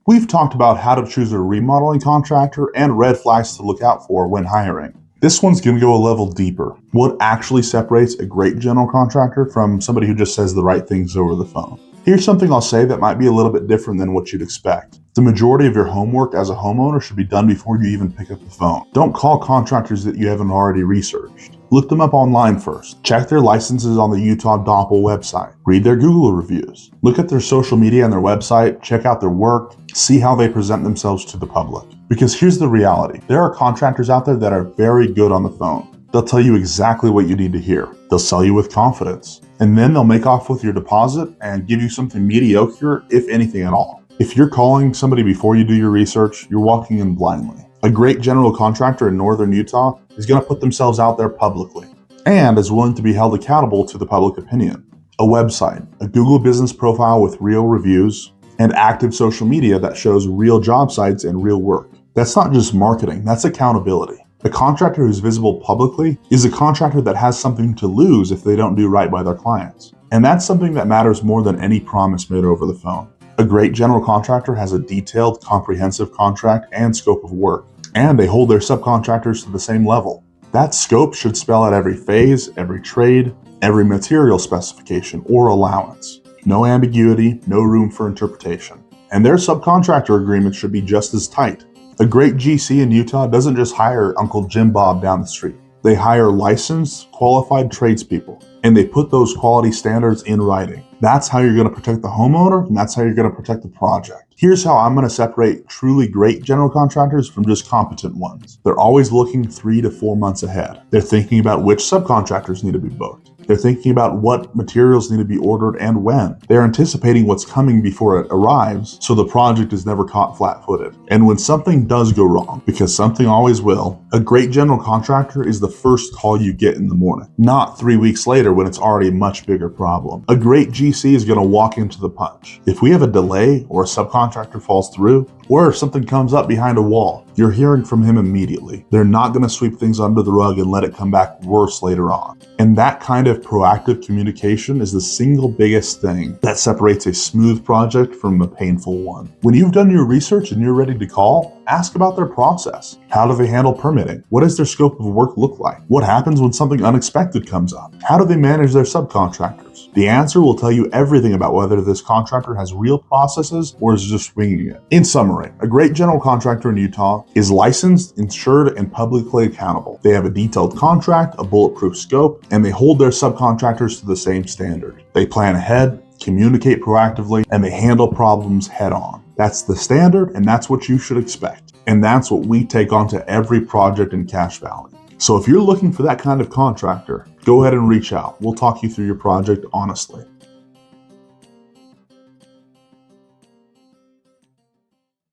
We've talked about how to choose a remodeling contractor and red flags to look out for when hiring. This one's going to go a level deeper. What actually separates a great general contractor from somebody who just says the right things over the phone? Here's something I'll say that might be a little bit different than what you'd expect. The majority of your homework as a homeowner should be done before you even pick up the phone. Don't call contractors that you haven't already researched. Look them up online first. Check their licenses on the Utah Doppel website. Read their Google reviews. Look at their social media and their website. Check out their work. See how they present themselves to the public. Because here's the reality. There are contractors out there that are very good on the phone. They'll tell you exactly what you need to hear. They'll sell you with confidence. And then they'll make off with your deposit and give you something mediocre, if anything at all. If you're calling somebody before you do your research, you're walking in blindly. A great general contractor in northern Utah is going to put themselves out there publicly and is willing to be held accountable to the public opinion. A website, a Google business profile with real reviews, and active social media that shows real job sites and real work. That's not just marketing, that's accountability. A contractor who's visible publicly is a contractor that has something to lose if they don't do right by their clients. And that's something that matters more than any promise made over the phone. A great general contractor has a detailed, comprehensive contract and scope of work, and they hold their subcontractors to the same level. That scope should spell out every phase, every trade, every material specification or allowance. No ambiguity, no room for interpretation. And their subcontractor agreements should be just as tight. A great GC in Utah doesn't just hire Uncle Jim Bob down the street. They hire licensed, qualified tradespeople, and they put those quality standards in writing. That's how you're going to protect the homeowner, and that's how you're going to protect the project. Here's how I'm going to separate truly great general contractors from just competent ones. They're always looking 3 to 4 months ahead. They're thinking about which subcontractors need to be booked. They're thinking about what materials need to be ordered and when. They're anticipating what's coming before it arrives, so the project is never caught flat-footed. And when something does go wrong, because something always will, a great general contractor is the first call you get in the morning, not 3 weeks later when it's already a much bigger problem. A great GC is going to walk into the punch. If we have a delay or a subcontractor falls through, or if something comes up behind a wall, you're hearing from him immediately. They're not going to sweep things under the rug and let it come back worse later on. And that kind of proactive communication is the single biggest thing that separates a smooth project from a painful one. When you've done your research and you're ready to call, ask about their process. How do they handle permitting? What does their scope of work look like? What happens when something unexpected comes up? How do they manage their subcontractors? The answer will tell you everything about whether this contractor has real processes or is just winging it. In summary, a great general contractor in Utah is licensed, insured, and publicly accountable. They have a detailed contract, a bulletproof scope, and they hold their subcontractors to the same standard. They plan ahead, communicate proactively, and they handle problems head on. That's the standard, and that's what you should expect. And that's what we take onto every project in Cache Valley. So if you're looking for that kind of contractor, go ahead and reach out. We'll talk you through your project honestly.